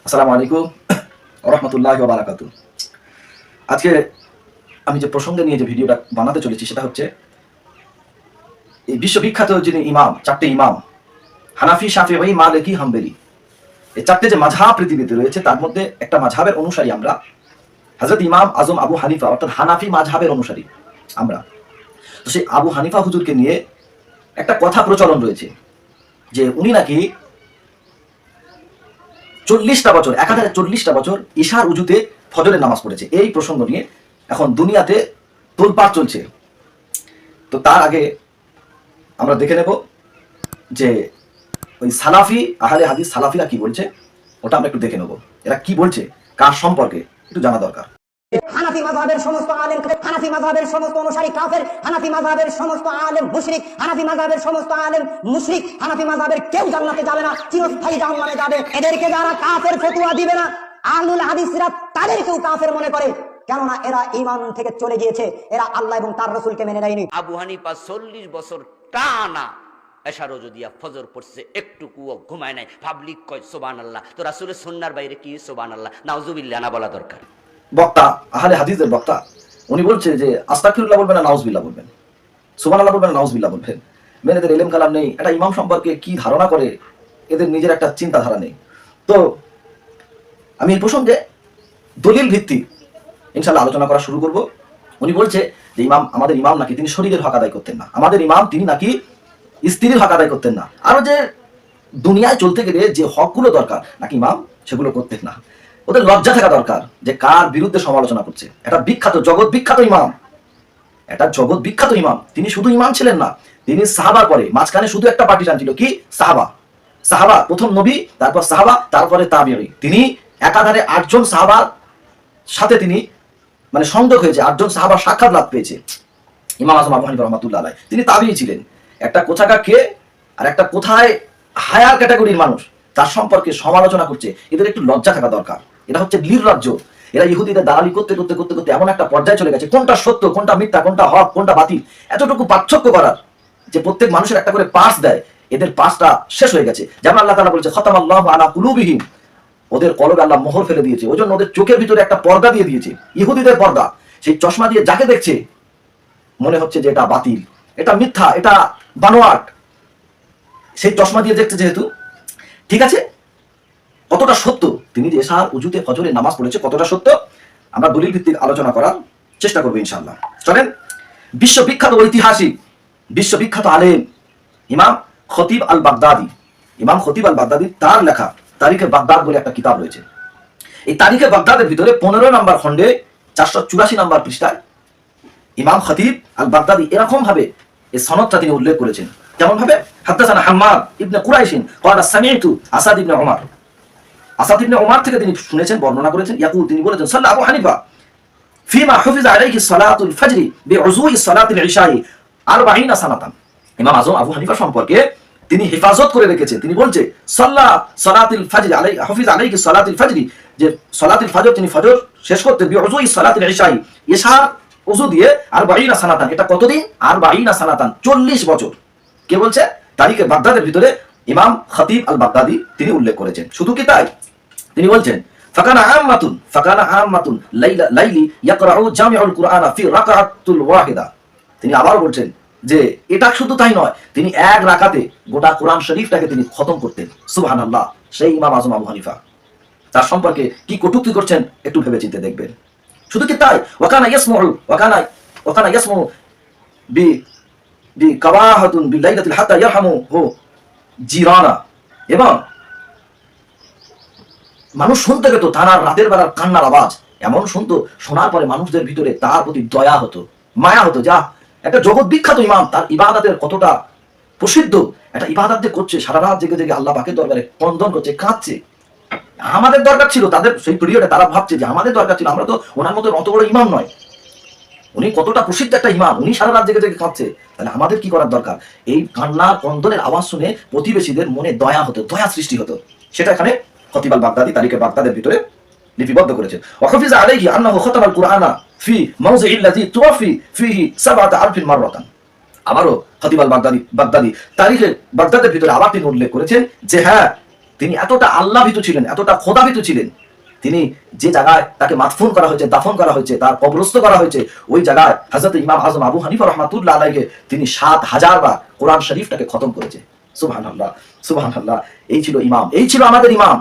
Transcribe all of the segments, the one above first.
আসসালামু আলাইকুম রহমতুল্লাহি ওয়া বারাকাতুহু। আজকে আমি যে প্রসঙ্গে নিয়ে যে ভিডিওটা বানাতে চলেছি সেটা হচ্ছে এই বিশ্ববিখ্যাত যিনি ইমাম, চারটে ইমাম হানাফি, শাফিঈ, মালিকি, হাম্বলি, এই চারটে যে মাযহাব পৃথিবীতে রয়েছে তার মধ্যে একটা মাযহাবের অনুসারী আমরা। হযরত ইমাম আজম আবু হানিফা অর্থাৎ হানাফি মাযহাবের অনুসারী আমরা। তো সেই আবু হানিফা হুজুরকে নিয়ে একটা কথা প্রচলন রয়েছে যে উনি নাকি 40টা বছর, একাধারে 40টা বছর ইশার উজুতে ফজরের নামাজ পড়েছে। এই প্রসঙ্গ নিয়ে এখন দুনিয়াতে তোলপাড় চলছে। তো তার আগে আমরা দেখে নেব যে ওই সালাফি, আহলে হাদিস সালাফিরা কি বলছে ওটা আমরা একটু দেখে নেব। এরা কি বলছে, কার সম্পর্কে একটু জানা দরকার। হানাফি মাযহাবের সমস্ত আলেম হানাফি মাযহাবের সমস্ত অনুসারী কাফের, হানাফি মাযহাবের সমস্ত আলেম মুশরিক, হানাফি মাযহাবের সমস্ত আলেম মুশরিক, হানাফি মাযহাবের কেউ জান্নাতে যাবে না, চিরস্থায়ী জাহান্নামে যাবে। এদেরকে যারা কাফের ফতোয়া দিবে না, আহলুল হাদিসরা তাদেরকেও কাফের মনে করে, কেননা এরা ঈমান থেকে চলে গিয়েছে, এরা আল্লাহ এবং তার রাসূলকে মেনে নেয়নি। আবু হানিফা 40 বছর টানা এশার ওযু দিয়া ফজর পড়ছে, একটুকুও ঘুমায় নাই। পাবলিক কয় সুবহানাল্লাহ, তো রাসূলের সুন্নাহর বাইরে কি সুবহানাল্লাহ নাউজুবিল্লাহ না বলা দরকার? বক্তা, আহলে হাদিসের বক্তা, উনি বলছে যে আস্তাগফিরুল্লাহ বলবেন না নাউজুবিল্লাহ বলবেন, সুবহানাল্লাহ বলবেন না নাউজুবিল্লাহ বলবেন। মেনেদের ইলম কালাম নেই, একটা ইমাম সম্পর্কে কি ধারণা করে এদের নিজের একটা চিন্তাধারা নেই। তো আমি এই প্রসঙ্গে দলিল ভিত্তিক ইনশাআল্লাহ আলোচনা করা শুরু করব। উনি বলছে যে ইমাম, আমাদের ইমাম নাকি তিনি শরীরের হক আদায় করতেন না, আমাদের ইমাম তিনি নাকি স্ত্রীর হক আদায় করতেন না, আরো যে দুনিয়ায় চলতে গেলে যে হকগুলো দরকার নাকি ইমাম সেগুলো করতেন না। ওদের লজ্জা থাকা দরকার যে কার বিরুদ্ধে সমালোচনা করছে। এটা বিখ্যাত, জগৎ বিখ্যাত ইমাম, এটা জগৎ বিখ্যাত ইমাম। তিনি শুধু ইমাম ছিলেন না, তিনি সাহাবার পরে মাঝখানে শুধু একটা পার্টিশন ছিল, কি সাহাবা। সাহাবা প্রথম নবী, তারপর সাহাবা, তারপরে তাবিঈ। তিনি একাধারে 8 জন সাহাবার সাথে তিনি মানে সংযোগ হয়েছে, 8 জন সাহাবার সাক্ষাৎ লাভ পেয়েছে ইমাম আজম আবু হানিফা রাহমাতুল্লাহ আলাইহি। তিনি তাবিঈ ছিলেন। একটা কোথাকার কে আর একটা কোথায় হায়ার ক্যাটাগরির মানুষ তার সম্পর্কে সমালোচনা করছে, এদের একটু লজ্জা থাকা দরকার। এটা হচ্ছে লীর রাজ্য। এরা ইহুদিদের দালালি করতে করতে করতে করতে এমন একটা পর্যায়ে চলে গেছে, কোনটা সত্য, কোনটা মিথ্যা, কোনটা হক, কোনটা বাতিল, এতটুকু পার্থক্য করার যে প্রত্যেক মানুষের একটা করে পাস দেয়, এদের পাসটা শেষ হয়ে গেছে। যেমন আল্লাহ তাআলা বলেছে খতামাল্লাহু আলা কুলুবিহিম, ওদের কলবে আল্লাহ মোহর ফেলে দিয়েছে। ওই জন্য ওদের চোখের ভিতরে একটা পর্দা দিয়ে দিয়েছে, ইহুদিদের পর্দা। সেই চশমা দিয়ে যাকে দেখছে মনে হচ্ছে যে এটা বাতিল, এটা মিথ্যা, এটা বানোয়াট। সেই চশমা দিয়ে দেখছে যেহেতু, ঠিক আছে, কতটা সত্য তিনি যে এশার উজুতে ফজরের নামাজ পড়েছে কতটা সত্য আমরা দলিল ভিত্তিক আলোচনা করার চেষ্টা করবো ইনশাআল্লাহ। চলেন, বিশ্ববিখ্যাত ঐতিহাসিক, বিশ্ববিখ্যাত আলেম ইমাম খতিব আল বাগদাদি, ইমাম খতিব আল বাগদাদি তার লেখা তারিখে বাগদাদ বলে একটা কিতাব রয়েছে। এই তারিখে বাগদাদের ভিতরে 15 নম্বর খণ্ডে 484 নম্বর পৃষ্ঠায় ইমাম খতিব আল বাগদাদি এরকম ভাবে এই সনদটা তিনি উল্লেখ করেছেন। কেমন ভাবে? হাদাসানা হাম্মাদ ইবনে কুরাইশিন ক্বালা সামি'তু আসাদ ইবনে উমর, আসাদ ইবনে উমর থেকে তিনি শুনেছেন, বর্ণনা করেছেন। ইয়াকুল, তিনি বলেছেন সাল্লা আবু হানিফা ফিমা হুফিজা আলাইহি সালাতুল ফজরি বিউযুই সালাতিল ইশাই 40 সানাতান। ইমাম আজম আবু হানিফা সম্পর্কে তিনি হেফাজত করে রেখেছেন। তিনি বলছে সাল্লা সালাতিল ফজরি আলাইহি হুফিজা আলাইহি সালাতিল ফজরি, যে সালাতুল ফজর তিনি ফজর শেষ করতেন বিউযুই সালাতিল ইশাই, ইশার ওযু দিয়ে 40 সানাতান। এটা কতদিন? 40 সানাতান, 40 বছর। কে বলছে? তারিখে বাগদাদের ভিতরে ইমাম খতিব আল বাগদাদি তিনি উল্লেখ করেছেন। শুধু কি তাই, তিনি বলছেন ফাকানা আম্মাতুন লাইলি ইয়াকরাউ জামিউল কুরআনা ফি রাকাতুল ওয়াহিদা। তিনি আবার বলছেন যে এটা শুধু তাই নয়, তিনি এক রাকাতে গোটা কোরআন শরীফটাকে তিনি খতম করতেন। সুবহানাল্লাহ, সেই ইমাম আজম আবু হানিফা, তার সম্পর্কে কি কটূক্তি করছেন একটু ভেবে চিন্তে দেখবেন। শুধু কি তাই, ওয়াকানা ইয়াসমু বি কাওয়াহাতুন বিলাইলাতিল হাত্তা ইয়ারহামু হু জিরানা, এবং মানুষ শুনতে পেত তার রাতের বেলার কান্নার আওয়াজ, এমন শুনতো, শোনার পরে মানুষদের ভিতরে তার প্রতি দয়া হতো, মায়া হতো। যা একটা জগৎ বিখ্যাত ইমাম, তার ইবাদতের কতটা প্রসিদ্ধ, একটা ইবাদত যে করছে সারা রাত জেগে জেগে আল্লাহ পাকের দরবারে ক্রন্দন করছে, কাঁদছে। আমাদের দরকার ছিল, তাদের সেই পিরিয়ডে তারা ভাবছে যে আমাদের দরকার ছিল, আমরা তো ওনার মতো অত বড় ইমাম নয়, উনি কতটা প্রসিদ্ধ একটা ইমাম, উনি সারা রাত জেগে জেগে কাঁদছে, তাহলে আমাদের কি করার দরকার? এই কান্নার ক্রন্দনের আওয়াজ শুনে প্রতিবেশীদের মনে দয়া হতো, দয়া সৃষ্টি হতো। সেটা এখানে খতিব আল বাগদাদি তারিখে বাগদাদের ভিতরে লিপিবদ্ধ করেছেন। ওয়াহফিজা আলাইহি আন্নাহু খাতামাল কুরআনা ফি মাওযিইল্লাযী তুওয়াফি ফিহি 7000 মাররাতান। আবারও খতিব আল বাগদাদি তারিখে বাগদাদের ভিতরে আবার তিনি উল্লেখ করেছেন যে হ্যাঁ, তিনি এতটা আল্লাহভীত ছিলেন, এতটা খোদাভীত ছিলেন, তিনি যে জায়গায় তাকে মাদফুন করা হয়েছে, দাফন করা হয়েছে, তার কবরস্থ করা হয়েছে, ওই জায়গায় হযরত ইমাম আজম আবু হানিফা রাহমাতুল্লাহ আলাইহি তিনি 7000 বার কোরআন শরীফটাকে খতম করেছে। সুবহানাল্লাহ, সুবহানাল্লাহ। এই ছিল ইমাম, এই ছিল আমাদের ইমাম।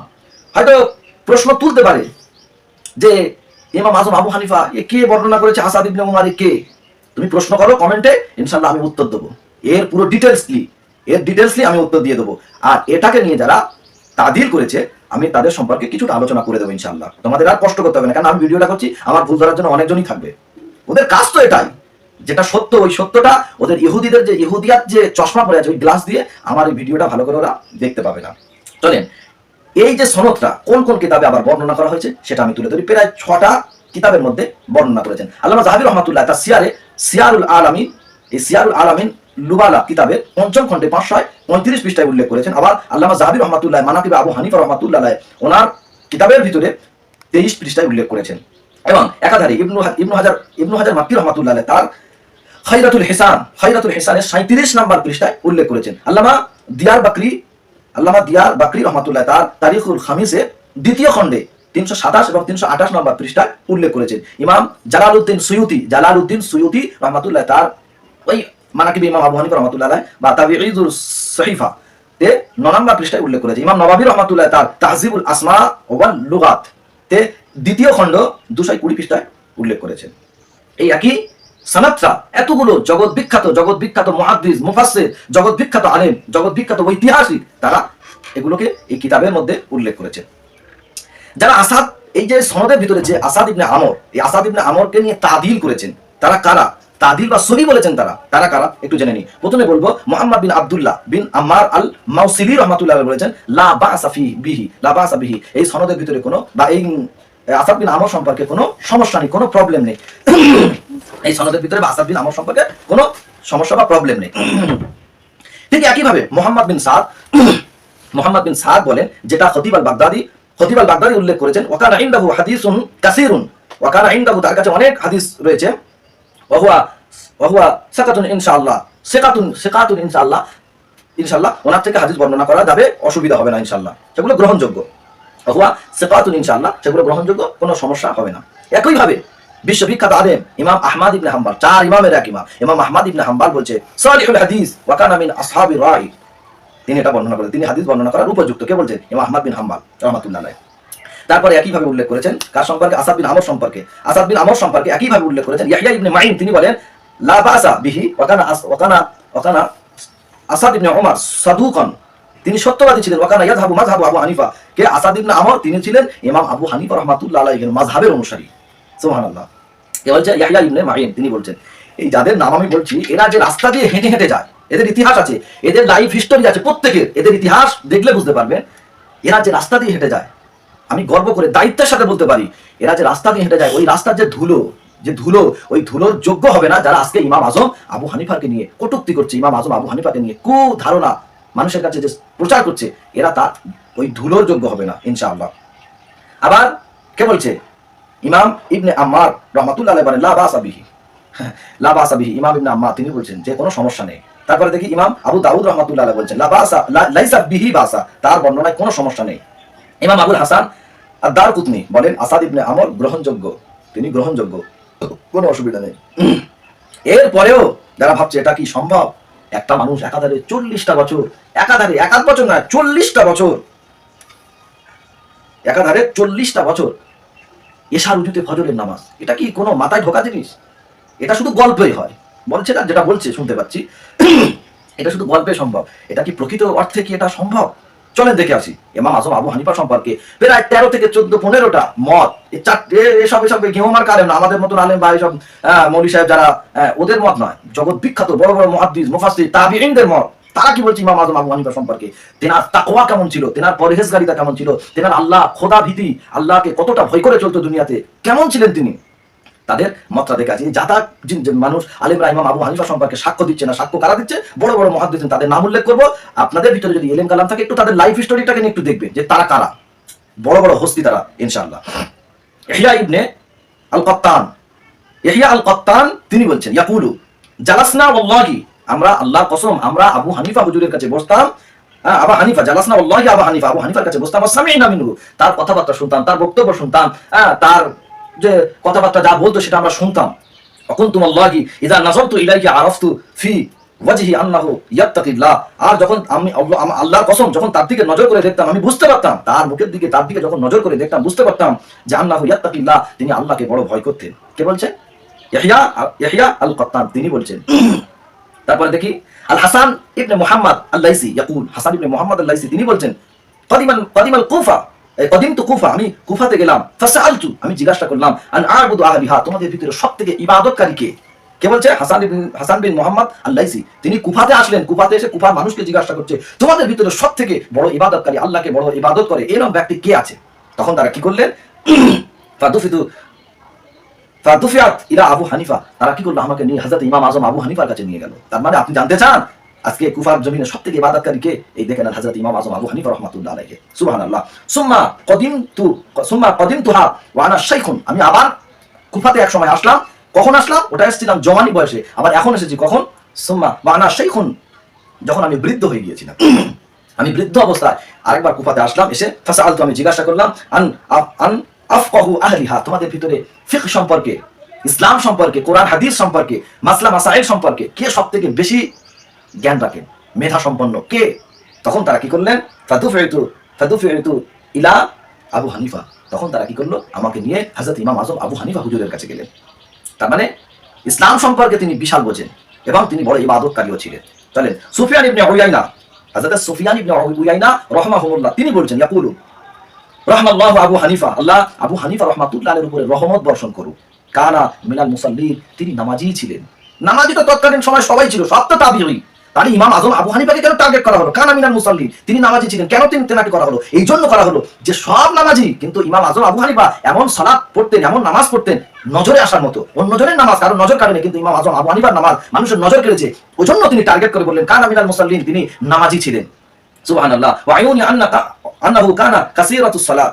হয়তো প্রশ্ন তুলতে পারে যে ইমাম আজম আবু হানিফা এ কে বর্ণনা করেছে আসাদ ইবনে উমর, কে? তুমি প্রশ্ন করো কমেন্টে, ইনশাআল্লাহ আমি উত্তর দেবো। এর পুরো ডিটেলসলি আমি উত্তর দিয়ে দেবো। আর এটাকে নিয়ে যারা তাদিল করেছে আমি তাদের সম্পর্কে কিছুটা আলোচনা করে দেবো ইনশাআল্লাহ। তোমাদের আর কষ্ট করতে হবে না, কারণ আমি ভিডিওটা করছি, আমার ভুল ধরার জন্য অনেকজনই থাকবে। ওদের কাজ তো এটাই, যেটা সত্য ওই সত্যটা ওদের ইহুদিদের যে ইহুদিয়াত যে চশমা পরে আছে ওই গ্লাস দিয়ে আমার এই ভিডিওটা ভালো করে ওরা দেখতে পাবে না। চলেন, এই যে সনদটা কোন কোন কিতাবে আবার বর্ণনা করা হয়েছে সেটা আমি তুলে ধরি। প্রায় 6টা কিতাবের মধ্যে বর্ণনা করেছেন আল্লামা যাহাবী রাহমাতুল্লাহ তার সিয়ারুল আলামিন, এই সিয়ারুল আলামিন লুবালা কিতাবের 5ম খণ্ডে 535 পৃষ্ঠায় উল্লেখ করেছেন। আবার আল্লামা যাহাবী রাহমাতুল্লাহ মানাকিবে আবু হানিফা রাহমাতুল্লাহ আলাইহি ওনার কিতাবের ভিতরে 23 পৃষ্ঠায় উল্লেখ করেছেন। এবং একাধারে ইবনু হাজার মাক্কি রাহমাতুল্লাহ আলাইহি তার খায়রাতুল হিসানের 37 নম্বর পৃষ্ঠায় উল্লেখ করেছেন। আল্লামা দিয়ার বাকরি রাহমাতুল্লাহ তার তারিখুল খামিসে 2য় খণ্ডে 327 এবং 328 নম্বর পৃষ্ঠায় উল্লেখ করেছেন। ইমাম জালালউদ্দিন সুয়ুতি রাহমাতুল্লাহ তার ওই মানাকিবে ইমাম আবু হানিফা রাহমাতুল্লাহ আলাইহি বা তাবিঈদুল সহিফা তে 9 নম্বর পৃষ্ঠায় উল্লেখ করেছেন। ইমাম নওয়াবী রাহমাতুল্লাহ তার তাহজিবুল আসমা ওয়াল লুগাত তে 2য় খণ্ড 220 পৃষ্ঠায় উল্লেখ করেছেন। এই একই সনদটা এতগুলো জগৎ বিখ্যাত মুহাদ্দিস, মুফাসসির, জগৎ বিখ্যাত আলেম, জগৎ বিখ্যাত ঐতিহাসিক, তারা এগুলোকে এই কিতাবের মধ্যে উল্লেখ করেছে। যারা আসাদ, এই যে সনদের ভিতরে যে আসাদ ইবনে আমর, এই আসাদ ইবনে আমরকে নিয়ে তাদিল করেছেন, তারা কারা? তাদিল বা সহি বলেছেন তারা কারা একটু জেনে নিই। প্রথমে বলবো মুহাম্মদ বিন আব্দুল্লাহ বিন আম্মার আল মাউসিলি রাহমাতুল্লাহ আলাইহি বলেছেন লা বাসা বিহি, এই সনদের ভিতরে কোনো বা এই আসাদ বিন আমর সম্পর্কে কোনো সমস্যা নেই, কোনো প্রবলেম নেই। এই সনদের ভিতরে আসাদ বিন আমর সম্পর্কে কোনো সমস্যা বা প্রবলেম নেই। ঠিক একইভাবে মুহাম্মদ বিন সাদ বলেন, যেটা খতিব আল বাগদাদি উল্লেখ করেছেন, ওয়াকানা ইনদাহু হাদিসুন কাসীরুন, ওয়াকানা ইনদাহু তার কাছে অনেক হাদিস রয়েছে, ওয়াহুয়া সাকাতুন ইনশাআল্লাহ, সিকাতুন ইনশাআল্লাহ ওনার থেকে হাদিস বর্ণনা করা যাবে, অসুবিধা হবে না ইনশাআল্লাহ, সেগুলো গ্রহণযোগ্য। ওয়াহুয়া সিকাতুন ইনশাআল্লাহ, সেগুলো গ্রহণযোগ্য, কোনো সমস্যা হবে না। একইভাবে বিশ্ববিখ্যাত আলেম ইমাম আহমদ ইবনে হাম্বল, 4 ইমামের এক ইমাম আহমদ ইবনে হাম্বল বলছে সালিহুল হাদিস ওয়া কানা মিন আসহাবির রাই, তিনি এটা বর্ণনা করেন, তিনি হাদিস বর্ণনা করার উপযুক্ত। কে বলছেন? ইমাম আহমদ বিন হাম্বল রাহমাতুল্লাহ আলাইহি। তারপরে একইভাবে উল্লেখ করেছেন কার সম্পর্কে? আসাদ বিন আমর সম্পর্কে একইভাবে উল্লেখ করেছেন ইয়াহইয়া ইবনে মাইন, তিনি বলেন লা বাসা বিহি ওয়া কানা আসাদ ইবনে উমর সাদুকান, তিনি সত্যবাদী ছিলেন। ওয়া কানা ইয়াযহাবু মাযহাবু আবু হানিফা, কে? আসাদ ইবনে আমর, তিনি ছিলেন ইমাম আবু হানিফা রাহমাতুল্লাহ আলাইহির মাযহাবের অনুসারী। সুবহানাল্লাহ। এ বলছে ইয়াহইয়া ইবনে মাইন, তিনি বলছেন এই যাদের নাম আমি বলছি, এরা যে রাস্তা দিয়ে হেঁটে হেঁটে যায়, এদের ইতিহাস আছে, এদের লাইফ হিস্টোরি আছে, প্রত্যেকের এদের ইতিহাস দেখলে বুঝতে পারবেন এরা যে রাস্তা দিয়ে হেঁটে যায়, আমি গর্ব করে দায়িত্বের সাথে বলতে পারি, এরা যে রাস্তা দিয়ে হেঁটে যায়, ওই রাস্তার যে ধুলো ওই ধুলোর যোগ্য হবে না যারা আজকে ইমাম আজম আবু হানিফাকে নিয়ে কটূক্তি করছে, ইমাম আজম আবু হানিফাকে নিয়ে ধারণা মানুষের কাছে যে প্রচার করছে, এরা তার ওই ধুলোর যোগ্য হবে না ইনশাআল্লাহ। আবার কে বলছে? ইমাম ইবনে আম্মার রাহমাতুল্লাহ আলাইহি বলেন লা বাসা বিহি, ইমাম ইবনে আম্মার তিনি বলছেন যে কোনো সমস্যা নেই। তারপরে দেখি ইমাম আবু দাউদ রাহমাতুল্লাহ আলাইহি বলছেন লাইসা বিহি বাসা, তার বর্ণনায় কোনো সমস্যা নেই। ইমাম আবুল হাসান আদ-দারকুতনি বলেন আসাদ ইবনে আমর গ্রহণযোগ্য, তিনি গ্রহণযোগ্য, কোনো অসুবিধা নেই। এরপরেও যারা ভাবছে এটা কি সম্ভব, একটা মানুষ একাধারে 40টা বছর, এক বছর না 40টা বছর, একাধারে 40টা বছর এশা রুজুতে ফজরের নামাজ, এটা কি কোনো মাথায় ঢোকা জিনিস? এটা শুধু গল্পই হয়, বলছে না, যেটা বলছে শুনতে পাচ্ছি, এটা শুধু গল্পে সম্ভব। এটা কি প্রকৃত অর্থে কি এটা সম্ভব? চলেন দেখে আসি। ইমাম আজম আবু হানিফা সম্পর্কে প্রায় 13 থেকে 14-15টা মত, এসব ঘেউমার কারণ আমাদের মতন আলেম বা এইসব মৌলী সাহেব যারা, ওদের মত নয়, জগৎ বিখ্যাত বড় বড় মুহাদ্দিস, মুফাসসির, তাবিঈনদের মত। তারা কি বলছে ইমাম আজম আবু হানিফা সম্পর্কে? তেনার তাকওয়া কেমন ছিল, তেনার পরহেজগারিতা কেমন ছিল, তেনার আল্লাহ খোদা ভীতি, আল্লাহকে কতটা ভয় করে চলতো দুনিয়াতে, কেমন ছিলেন তিনি, তাদের মতটা দেখে আছে। যাতা মানুষ আলেমরা ইমাম আবু হানিফা সম্পর্কে সাক্ষ্য দিচ্ছে না, সাক্ষ্য কারা দিচ্ছে? বড় বড় মুহাদ্দিস, তাদের নাম উল্লেখ করবো। আপনাদের ভিতরে যদি ইলম কালাম থাকে, একটু তাদের লাইফ হিস্টোরিটাকে নিয়ে একটু দেখবেন যে তারা কারা, বড় বড় হস্তি তারা ইনশাআল্লাহ। ইহইয়া আল কাত্তান তিনি বলছেন ইয়াকুলু জালাসনা ওয়াল্লাহি, আমরা আল্লাহর কসম আমরা আবু হানিফা হুজুরের কাছে বসতাম, আবু হানিফা জালাসনা ওয়াল্লাহি আবু হানিফা, আবু হানিফার কাছে বসতাম, সামি'না মিনহু, তার কথাবার্তা শুনতাম, তার বক্তব্য শুনতাম, তার যে কথাবার্তা যা বলতো সেটা আমরা শুনতাম। অকুনতুম আল্লাহি ইযা নাযারতু ইলাইহি আরাফতু ফি ওয়াজহি আন্নাহু ইয়াত্তাকিল্লাহ, আর যখন আমি আল্লাহর কসম যখন তার দিকে নজর করে দেখতাম আমি বুঝতে পারতাম, তার মুখের দিকে তার দিকে যখন নজর করে দেখতাম বুঝতে পারতাম যে আন্নাহু ইয়াত্তাকিল্লাহ, তিনি আল্লাহকে বড় ভয় করতেন। কে বলছেন? ইয়াহইয়া আল কাত্তান তিনি বলছেন। তারপরে দেখি আল হাসান ইবনে মুহাম্মদ আল-লাইসি ইয়াকুল, হাসান ইবনে মুহাম্মদ আল-লাইসি তিনি বলছেন কদিমাল কুফা, কদিমতু কুফা, আমি কুফাতে গেলাম, ফাসআলতু আমি জিজ্ঞাসা করলাম, আন আ'বুদু আহলিহা, তোমাদের ভিতরে সবথেকে ইবাদতকারী কে? কে বলছে? হাসান বিন মুহাম্মদ আল-লাইসি, তিনি কুফাতে আসলেন, কুফাতে এসে কুফার মানুষকে জিজ্ঞাসা করছে তোমাদের ভিতরে সবথেকে বড় ইবাদতকারী, আল্লাহকে বড় ইবাদত করে এরকম ব্যক্তি কে আছে? তখন তারা কি করলেন? ফাদুফিয়াত ইলা আবু হানিফা, তারা কি করলো? আমাকে নিয়ে হযরত ইমাম আজম আবু হানিফার কাছে নিয়ে গেল। তার মানে আপনি জানতে চান আজকে কুফার জমিনে সবথেকে ইবাদতকারী কে? এই দেখেন হযরত ইমাম আজম আবু হানিফা রাহমাতুল্লাহ আলাইহি, সুবহানাল্লাহ। সুম্মা কদিমতুহা ওয়া আনা শাইখুন, আমি আবার কুফাতে এক সময় আসলাম। কখন আসলাম? ওটা এসেছিলাম জওয়ানি বয়সে, আবার এখন এসেছি কখন? সুম্মা ওয়া আনা শাইখুন, যখন আমি বৃদ্ধ হয়ে গিয়েছিলাম। আমি বৃদ্ধ অবস্থায় আরেকবার কুফাতে আসলাম, এসে ফাসআলতু আমি জিজ্ঞাসা করলাম, আন আফকাহু আহলিহা, তোমাদের ভিতরে ফিকহ সম্পর্কে, ইসলাম সম্পর্কে, কোরআন হাদিস সম্পর্কে, মাসলা মাসাইল সম্পর্কে কে সবথেকে বেশি জ্ঞান রাখেন, মেধা সম্পন্ন কে? তখন তারা কি করলেন? ফাদুফিউতু ইলা আবু হানিফা, তখন তারা কি করলো? আমাকে নিয়ে হযরত ইমাম আজম আবু হানিফা হুজুরের কাছে গেলেন। তার মানে ইসলাম সম্পর্কে তিনি বিশাল বোঝেন এবং তিনি বড় ইবাদতকারীও ছিলেন। চলেন সুফিয়ান ইবনে উয়াইনা, হযরত সুফিয়ান ইবনে উয়াইনা রাহমাহুল্লাহ তিনি বলছেন, ইয়াকুলু রাহমাল্লাহু আবু হানিফা, আল্লাহ আবু হানিফা রাহমাতুল্লাহ আলাইহির উপরে রহমত বর্ষণ করুক, কানা মিনাল মুসাল্লিন, তিনি নামাজি ছিলেন। নামাজি তো তৎকালীন সময় সবাই ছিল, সব তো তাবিঈ। তাহলে ইমাম আজম আবু হানিফাকে কেন টার্গেট করা হলো? কানা মিনাল মুসাল্লিন, তিনি নামাজি ছিলেন, কেন তেনাকে করা হলো? এই জন্য করা হলো যে সব নামাজি, কিন্তু ইমাম আজম আবু হানিফা এমন সালাত পড়তেন, এমন নামাজ পড়তেন নজরে আসার মতো। অন্যজনের নামাজ কারণ নজর কাড়েনি, কিন্তু ইমাম আজম আবু হানিফার নামাজ মানুষের নজর কেড়েছে। ওই জন্য তিনি টার্গেট করে বললেন কানা মিনাল মুসাল্লিন, তিনি নামাজি ছিলেন। সুবহানাল্লাহ। ওয়া আয়ুনি আন্নাহু কানা কাসীরাতুস সালাত,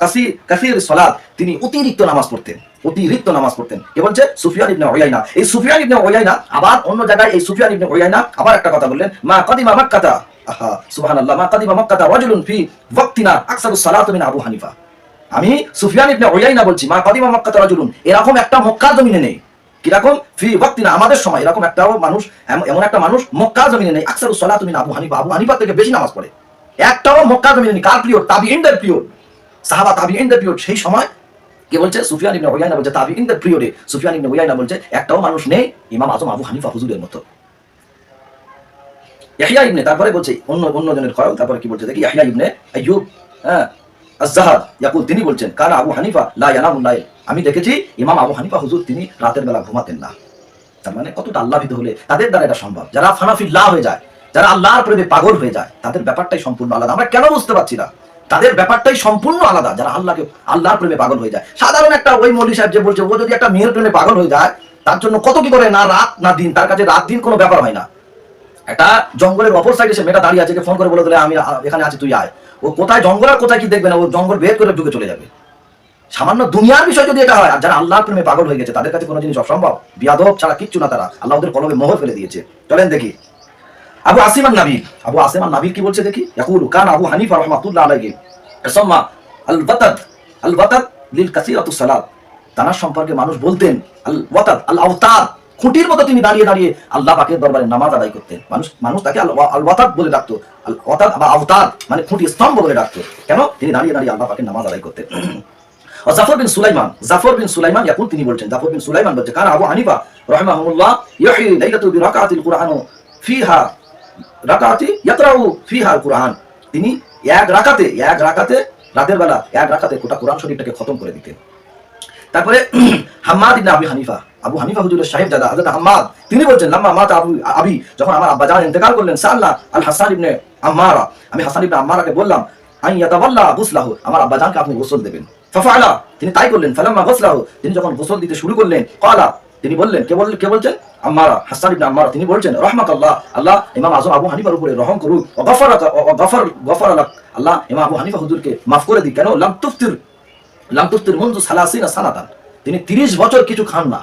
কাসীরুস সালাত, তিনি অতিরিক্ত নামাজ পড়তেন, অতিরিক্ত নামাজ পড়তেন। কে বলছে? সুফিয়ান ইবনে উয়াইনা। এই সুফিয়ান ইবনে উয়াইনা আবার অন্য জায়গায় এই সুফিয়ান ইবনে উয়াইনা আবার একটা কথা বললেন, মা কাদিমা মাক্কাতা, আহা সুবহানাল্লাহ, মা কাদিমা মাক্কাতা রাজুলুন ফি ওয়াক্তিনা আকসারুস সালাত মিন আবু হানিফা। আমি সুফিয়ান ইবনে উয়াইনা বলছি, মা কাদিমা মাক্কাতা রাজুলুন, এরকম একটা মক্কার জমিনে নেই। কিরকম? ফি ওয়াক্তিনা, আমাদের সময় এরকম একটাও মানুষ, এমন একটা মানুষ মক্কার জমিনে নেই, আকসারুস সালাত মিন আবু হানিফা, আবু হানিফা থেকে বেশি নামাজ পড়ে। একটাও মক্কা জমিনে নেই। কার পিরিয়ড? তাবিঈনদের পিরিয়ড, সাহাবা তাবিঈনদের পিরিয়ড। সেই সময় কে বলছে? সুফিয়ান ইবনে উয়াইনা বলছে তাবিঈনদের পিরিয়ডে সুফিয়ান ইবনে উয়াইনা বলছে একটাও মানুষ নেই ইমাম আজম আবু হানিফা হুজুরের মতো। ইয়াহইয়া ইবনে, তারপরে বলছে অন্য জনের খয়াল, তারপরে কি বলছে দেখি, ইয়াহইয়া ইবনে আইয়ুব আজ-যাহাদ ইয়াকুল, তিনি বলছেন কানা আবু হানিফা লা ইয়ানামুল লাইল, আমি দেখেছি ইমাম আবু হানিফা হুজুর তিনি রাতের বেলা ঘুমাতেন না। তার মানে কতটা আল্লাহভীত হলে তাদের দ্বারা এটা সম্ভব। যারা ফানাফিল্লাহ হয়ে যায়, যারা আল্লাহর প্রেমে পাগল হয়ে যায়, তাদের ব্যাপারটাই সম্পূর্ণ আলাদা। আমরা কেন বুঝতে পারছি না? তাদের ব্যাপারটাই সম্পূর্ণ আলাদা, যারা আল্লাহর প্রেমে পাগল হয়ে যায়। সাধারণ একটা ওই মৌলী সাহেব যে বলছে ও যদি একটা মেয়ের প্রেমে পাগল হয়ে যায়, তার জন্য কত কি করে, না রাত না দিন, তার কাছে রাত দিন কোনো ব্যাপার হয় না। একটা জঙ্গলের অপর সাইডে সে মেয়েটা দাঁড়িয়ে আছে, ফোন করে বলে দিলে আমি এখানে আছি, তুই আয়। ও কোথায় জঙ্গল আর কোথায় কি দেখবে না, ও জঙ্গল ভেদ করে ঢুকে চলে যাবে। সামান্য দুনিয়ার বিষয় যদি এটা হয়, আর যারা আল্লাহর প্রেমে পাগল হয়ে গেছে তাদের কাছে কোনো জিনিস অসম্ভব। বিয়াদব ছাড়া কিচ্ছু না, তারা আল্লাহ ওদের কলবে মোহর ফেলে দিয়েছে। চলেন দেখি আবু আসিম আন-নাবিল, আবু আসিম আন-নাবিল কি বলছে দেখি, ইয়াকুলু কানা আবু হানিফা রাহমাতুল্লাহ আলাইহি ইসমা আল-ওয়াতাদ লিল কাসীরাতুস সালাত, তার সম্পর্কে মানুষ বলতেন আল-ওয়াতাদ আল-আওতাদ, খুঁটির মতো তিনি দাঁড়িয়ে দাঁড়িয়ে আল্লাহ পাকের দরবারে নামাজ আদায় করতেন। মানুষ তাকে আল-ওয়াতাদ বলে ডাকতো, আল-ওয়াতাদ বা আওতাদ মানে খুঁটি, স্তম্ভ বলে ডাকতো। কেন? তিনি দাঁড়িয়ে দাঁড়িয়ে আল্লাহ পাকের নামাজ আদায় করতেন। জাফর বিন সুলাইমান ইয়াকুল, তিনি বলছেন, জাফর বিন সুলাইমান বলছে কানা আবু হানিফা রাহিমাহুল্লাহ ইহয়ি লাইলাতু বিরাকাতিল কুরআন ফিহা রাকাতি ইয়াকরাউ ফিহা আল কুরআন, তিনি এক রাকাতে রাতের বেলা এক রাকাতে গোটা কোরআন শরীফটাকে খতম করে দিতেন। তারপরে হাম্মাদ ইবনে আবু হানিফা হুজুরের সাহেবজাদা হযরত হাম্মাদ, তিনি বলছেন লাম্মা মাতা আবি, যখন আমার আব্বা জান ইন্তেকাল করলেন, সাল্লা আল হাসান ইবনে আম্মারা, আমি হাসান ইবনে আম্মারাকে বললাম আন ইয়াতাওয়াল্লা গুসলাহু, আমার আব্বা জানকে আপনি গোসল দেবেন। ফাফআলা, তিনি তাই করলেন। ফালাম্মা গুসলাহু, তিনি যখন গোসল দিতে শুরু করলেন, ক্বালা, তিনি বললেন, কে বলছেন? আম্মারা, হাসান ইবনে আম্মারা, তিনি বলছেন রাহমাকাল্লাহ, আল্লাহ ইমাম আজম আবু হানিফার উপরে রহম করুক, ওয়া গফারা লাক, আল্লাহ ইমাম আবু হানিফা হুজুরকে মাফ করে দিক। কেন? লাম তুফতির মুনযু 30 সানাতান, তিনি 30 বছর কিছু খান না।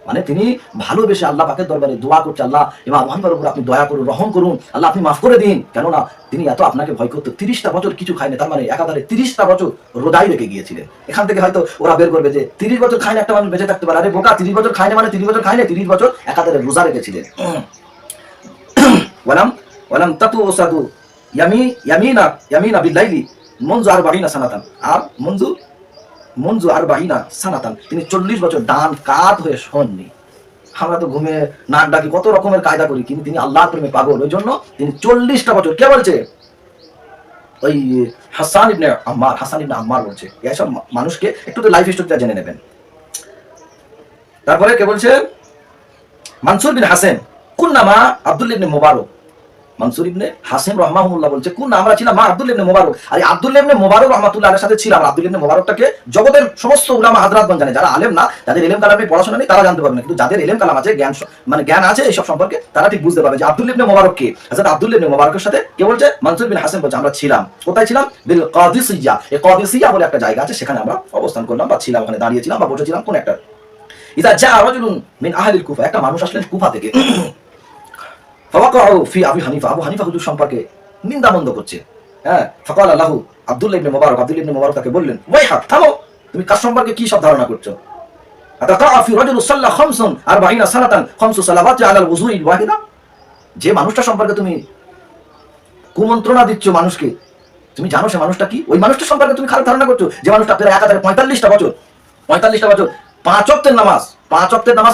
মানে তিনি ভালোবেসে আল্লাহ পাকের দরবারে দোয়া করছে, আল্লাহ ইমাম আবু হানিফার উপর আপনি দয়া করুন, রহম করুন, আল্লাহ আপনি মাফ করে দিন। কেননা তিনি এত আপনাকে ভয় করতো, 30টা বছর কিছু খায়নি, তার মানে একাধারে 30টা বছর রোজাই রেখে গিয়েছিলেন। এখান থেকে হয়তো ওরা বের করবে যে 30 বছর খায়নি একটা মানুষ বেঁচে থাকতে পারে। আরে বোকা, 30 বছর খায়নি মানে 30 বছর খায়নি, 30 বছর একাধারে রোজা রেখেছিলেন। ওয়ালাম তাতু ওসাদু ইয়ামিনা বিল্লাইলি মনজু আরবাঈনা সানাতান, আর মনজু আরবাঈনা সানাতান, তিনি 40 বছর ডান কাত হয়ে শোননি। আমরা তো ঘুমে নাক ডাকি, কত রকমের কায়দা করি, কিন্তু তিনি আল্লাহর প্রেমে পাগল, ওই জন্য তিনি 40টা বছর। কে বলছে? ওই হাসান ইবনে আম্মার বলছে। এইসব মানুষকে একটু তো লাইফ স্টোরিটা জেনে নেবেন। তারপরে কে বলছে? মানসুর বিন হাসেন কুন্না মা আব্দুল্লাহ ইবনে মুবারক। মানসুর ইবনে হাসেম রাহমাহুল্লাহ বলছে কুন্না, আমরা ছিলাম মা আব্দুল্লাহ ইবনে মুবারক। আর আব্দুল্লাহ ইবনে মুবারক রাহমাতুল্লাহ আলাইহির সাথে ছিলাম। আব্দুল্লাহ ইবনে মুবারকটাকে জগতের সমস্ত উলামা হাজরাতগণ জানে। যারা আলেম না, যাদের ইলম কালামে পড়াশোনা নেই, তারা জানতে পারবে না, কিন্তু যাদের ইলম কালাম আছে, জ্ঞান আছে এইসব সম্পর্কে, তারা ঠিক বুঝতে পারবে যে আব্দুল্লাহ ইবনে মুবারক কে। হযরত আব্দুল্লাহ ইবনে মুবারকের সাথে কে বলছে? মানসুর বিন হাসেম বলছে আমরা ছিলাম। কোথায় ছিলাম? বিল কাদিসিয়া। এই কাদিসিয়া বলে একটা জায়গা আছে, সেখানে আমরা অবস্থান করলাম বা ছিলাম, ওখানে দাঁড়িয়েছিলাম বা বসেছিলাম কোন একটা। ইদা জা রাজুলুন মিন আহলিল কুফা, একটা মানুষ আসলেন কুফা থেকে। ফাওয়াকাউ ফি আবি হানিফা, আবু হানিফা হুজুর সম্পর্কে নিন্দামন্দ করছে। হ্যাঁ, ফাকাল লাহু আব্দুল্লাহ ইবনে মুবারক, আব্দুল্লাহ ইবনে মুবারক তাকে বললেন, ওয়াইহা, থামো, তুমি কার সম্পর্কে কি সব ধারণা করছো? আতাকা ফি রাজুল সাল্লা 45 সানাতান 5 সালাওয়াত আলা আল-ওযুই ওয়াহিদা, যে মানুষটা সম্পর্কে তুমি কুমন্ত্রণা দিচ্ছ মানুষকে, তুমি জানো সে মানুষটা কি? ওই মানুষটা সম্পর্কে তুমি খারাপ ধারণা করছো, যে মানুষটা আপনার একাধারে 45টা বছর 5 ওয়াক্তের নামাজ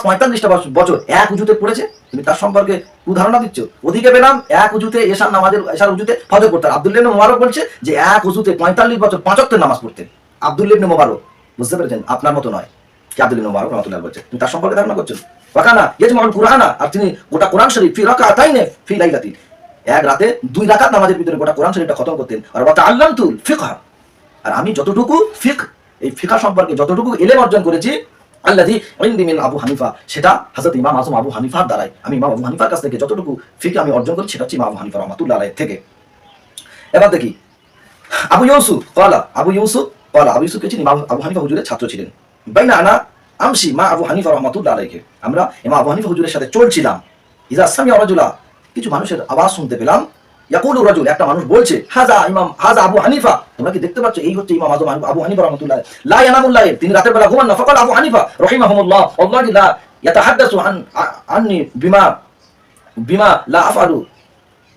45টা বছর এক উজুতে পড়েছে, তুমি তার সম্পর্কে কুধারণা দিচ্ছ। ওদিকে পেলাম এক উজুতে এশার উজুতে ফজর পড়তেন। আব্দুল্লাহ ইবনে মুবারক বলছে যে এক উজুতে 45 বছর 5 ওয়াক্তের নামাজ পড়তেন আব্দুল্লাহ ইবনে মুবারক। বুঝতে পেরেছেন? আপনার মতো নয় কি আব্দুল্লাহ ইবনে মুবারক রাহমাতুল্লাহ বলছে, তুমি তার সম্পর্কে ধারণা করছো। ওয়াকানা ইয়াজমাউল কুরআনা, আর তিনি গোটা কোরআন শরীফ ফি রাকাতাইনে ফি লাইলাতিন, এক রাতে 2 রাকাত নামাজের ভিতরে গোটা কোরআন শরীফটা খতম করতেন। আর ওয়া তাআল্লামতুল ফিকহ, আর আমি যতটুকু এই ফিকহ সম্পর্কে যতটুকু ইলম অর্জন করেছি, আল্লাযী ইনদি মিন আবু হানিফা, সেটা হযরত ইমাম আযম আবু হানিফার দ্বারাই। আমি ইমাম আবু হানিফার কাছ থেকে যতটুকু ফিকহ আমি অর্জন করেছি, সেটা হচ্ছে ইমাম আবু হানিফা রাহমাতুল্লাহ আলাইহি থেকে। এবার দেখি আবু ইউসুফ কে চিনি, ইমাম আবু হানিফা হুজুরের ছাত্র ছিলেন। বাইনা আনা আমশি মা আবু হানিফা রাহমাতুল্লাহ আলাইহি, আমরা ইমাম আবু হানিফা হুজুরের সাথে চলছিলাম। ইযা সামিআ রাজুলা, কিছু মানুষের আওয়াজ শুনতে পেলাম। ইয়াকুলু রাজুল, একটা মানুষ বলছে, হাজা আবু হানিফা, তোমরা কি দেখতে পাচ্ছ এই হচ্ছে ইমাম আযম আবু হানিফা রাহমাতুল্লাহ লা ইয়ানামুল লাইল, তিনি রাতের বেলা ঘুমান না। ফাকাল আবু হানিফা রাহিমাহুমুল্লাহ আল্লাহি লা ইয়াতাহাদ্দাসু আননি বিমা লা আফআলু,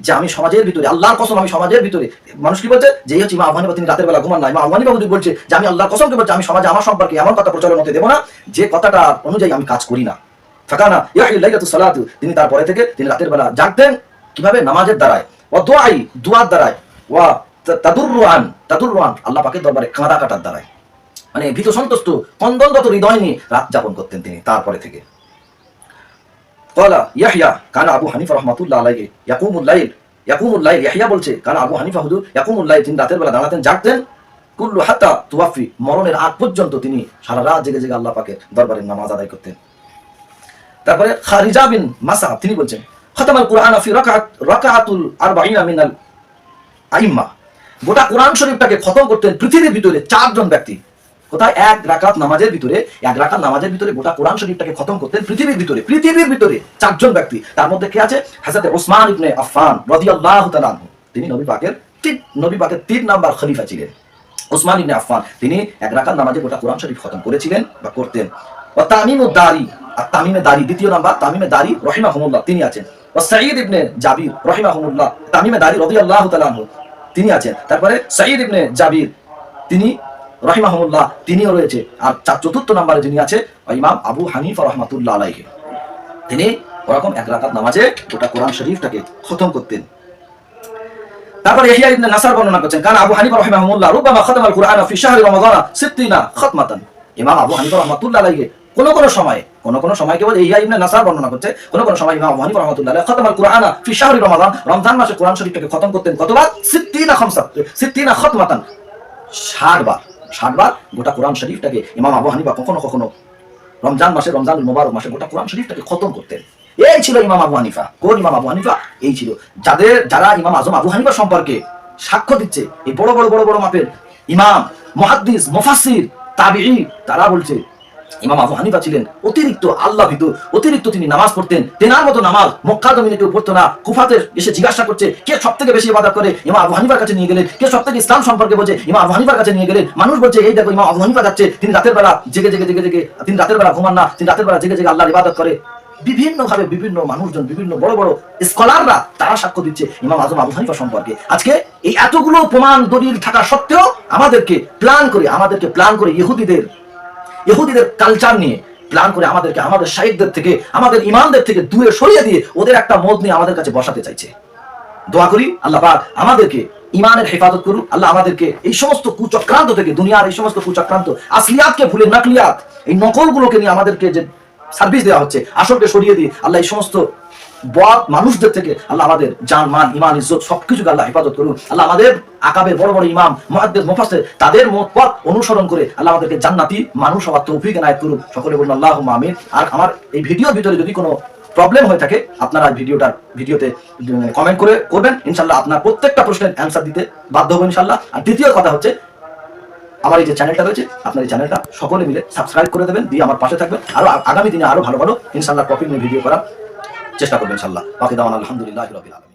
যে আমি সমাজের ভিতরে, আল্লাহর কসম আমি সমাজের ভিতরে, মানুষ কি বলছে যে এই হচ্ছে ইমাম আবু হানিফা, তিনি রাতের বেলা ঘুমান না। ইমাম আবু হানিফা বলছে যে আমি আল্লাহর কসম কে বলছি, আমি সমাজে আমার সম্পর্কে এমন কথা প্রচলন হতে দেব না যে কথাটা অনুযায়ী আমি কাজ করি না। ফাকানা ইয়াহিল লাইলাতুস সালাতু, তিনি তারপরে থেকে তিনি রাতের বেলা জাগতেন। কিভাবে? নামাজের দ্বারায়, ওয়া দুআই, দুআর দ্বারায়, ওয়া তাদুররুআন, আল্লাহ পাকের দরবারে কাঁদা কাটার দ্বারায়, মানে ভীত সন্তুষ্ট কন্দনরত হৃদয় নিয়ে রাত যাপন করতেন তিনি তারপরে থেকে। ক্বালা ইয়াহইয়া কানা আবু হানিফা রাহমাতুল্লাহ আলাইহি ইয়াকুমুল লাইল, ইয়াহইয়া বলছে কানা আবু হানিফা হুজুর ইয়াকুমুল লাইল, তিনি রাতের বেলা দাঁড়াতেন, জাগতেন। কুল্লু হাত্তা তুওয়াফি, মরণের আগ পর্যন্ত তিনি সারা রাত জেগে জেগে আল্লাহ পাকের দরবারে নামাজ আদায় করতেন। তারপরে খারিজা বিন মাসা, তিনি বলছেন খতমাল কুরআন ফি রাকাতুল 40 মিনাল আইম্মা, গোটা কোরআন শরীফটাকে খতম করতেন পৃথিবীর ভিতরে 4 জন ব্যক্তি। কোথায়? এক রাকাত নামাজের ভিতরে গোটা কোরআন শরীফটাকে খতম করতেন পৃথিবীর ভিতরে 4 জন ব্যক্তি। তার মধ্যে কে আছে? হযরত ওসমান ইবনে আফফান রাদিয়াল্লাহু তাআলা আনহু, তিনি নবী পাকের 3 নাম্বার খলিফা ছিলেন। ওসমান ইবনে আফফান, তিনি এক রাকাত নামাজে গোটা কোরআন শরীফ খতম করেছিলেন বা করতেন। ওয়া তামিমুদ দারি, আর তামিমে দারি 2 নাম্বার, তামিমে দারি রাহিমাহুল্লাহ, তিনি আছেন। ওয়া সাঈদ ইবনে জাবির রাহিমাহুল্লাহ, তামিমে দারি রাদিয়াল্লাহু তাআলা আনহু, তিনি আছেন। তারপরে সাঈদ ইবনে জাবির, তিনি রাহিমাহুল্লাহ, তিনিও রয়েছে। আর 4th নম্বরে যিনি আছে ইমাম আবু হানিফা রাহমাতুল্লাহ আলাইহি, তিনি ওরকম এক রাকাত নামাজে গোটা কোরআন শরীফটাকে খতম করতেন। তারপরে ইহইয়া ইবনে নাসার বর্ণনা করছেন, কানা আবু হানিফা রাহিমাহুল্লাহ রুবামা খাতামাল কুরআন ফি শাহরি রমাদান 60 খাতমাতান, ইমাম আবু হানিফা রাহমাতুল্লাহ আলাইহি কোন কোন সময় কেবল ইহইয়া ইবনে নাসার বর্ণনা করছে, কোন সময় ইমাম আবু হানিফা রাহমাতুল্লাহ আলাইহি খাতামাল কুরআন ফি শাহরি রমাদান, রমজান মাসে কোরআন শরীফটাকে খতম করতেন কতবার? 60 খাতমাতান, 60 বার গোটা কোরআন শরীফটাকে ইমাম আবু হানিফা কখনো রমজান মাসে, রমজানুল মুবারক মাসে গোটা কোরআন শরীফটাকে খতম করতেন। এই ছিল ইমাম আবু হানিফা। কোন ইমাম আবু হানিফা? এই ছিল যারা ইমাম আযম আবু হানিফা সম্পর্কে সাক্ষ্য দিচ্ছে, এই বড় মাপের ইমাম, মুহাদ্দিস, মুফাসসির, তাবিঈ, তারা বলছে ইমাম আবু হানিফা ছিলেন অতিরিক্ত আল্লাহ ভীতু, অতিরিক্ত তিনি নামাজ পড়তেন, তেনার মতো নামাজ মক্কা জমিনে কেউ পড়তো না। কুফাতে এসে জিজ্ঞাসা করছে কে সব থেকে বেশি ইবাদত করে, ইমাম আবু হানিফার কাছে নিয়ে গেলেন। কে সব থেকে ইসলাম সম্পর্কে বোঝে, ইমাম আবু হানিফার কাছে নিয়ে গেলেন। মানুষ বলছে এই দেখো ইমাম আবু হানিফা যাচ্ছে, তিনি রাতের বেলা জেগে জেগে জেগে জেগে, তিনি রাতের বেলা ঘুমান না, তিনি রাতের বেলা জেগে জেগে আল্লাহর ইবাদত করে। বিভিন্ন ভাবে বিভিন্ন মানুষজন, বিভিন্ন বড় বড় স্কলাররা তারা সাক্ষ্য দিচ্ছে ইমাম আজম আবু হানিফা সম্পর্কে। আজকে এই এতগুলো প্রমাণ দলিল থাকা সত্ত্বেও আমাদেরকে প্ল্যান করে ইহুদিদের কালচার নিয়ে প্ল্যান করে আমাদেরকে আমাদের শাইখদের থেকে, আমাদের ইমামদের থেকে দূরে সরিয়ে দিয়ে ওদের একটা মত নিয়ে আমাদের কাছে বসাতে চাইছে। দোয়া করি আল্লাহ পাক আমাদেরকে ইমানের হেফাজত করুন। আল্লাহ আমাদেরকে এই সমস্ত কুচক্রান্ত থেকে, দুনিয়ার এই সমস্ত কুচক্রান্ত, আসলিয়াতকে ভুলে নকলিয়াত, এই নকলগুলোকে নিয়ে আমাদেরকে যে সার্ভিস দেওয়া হচ্ছে, আসলকে সরিয়ে দিয়ে আল্লাহ এই সমস্ত বদ মানুষদের থেকে আল্লাহ আমাদের জান, মান, ইমান, ইজ্জত সবকিছুকে আল্লাহ হেফাজত করুন। আল্লাহ আমাদের আকাবের বড় বড় ইমাম, মুহাদ্দিস, মুফাসসির তাদের পথ অনুসরণ করে আল্লাহ আমাদেরকে জান্নাতি মানুষ হওয়ার তৌফিক এনায়েত করুন। সকলে বলুন আল্লাহুম্মা আমিন। আর আমার এই ভিডিওর ভিতরে যদি কোনো প্রবলেম হয়ে থাকে আপনারা ভিডিওতে কমেন্ট করবেন, ইনশাআল্লাহ আপনার প্রত্যেকটা প্রশ্নের অ্যানসার দিতে বাধ্য হবো ইনশাআল্লাহ। আর দ্বিতীয় কথা হচ্ছে, আমার এই যে চ্যানেলটা রয়েছে, আপনার এই চ্যানেলটা সকলে মিলে সাবস্ক্রাইব করে দেবেন, দিয়ে আমার পাশে থাকবেন। আরো আগামী দিনে আরো ভালো ভালো ইনশাআল্লাহ টপিক নিয়ে ভিডিও করার চেষ্টা করবেন ইনশাআল্লাহ। বাকি দাওয়ান আলহামদুলিল্লাহি রাব্বিল আলামিন।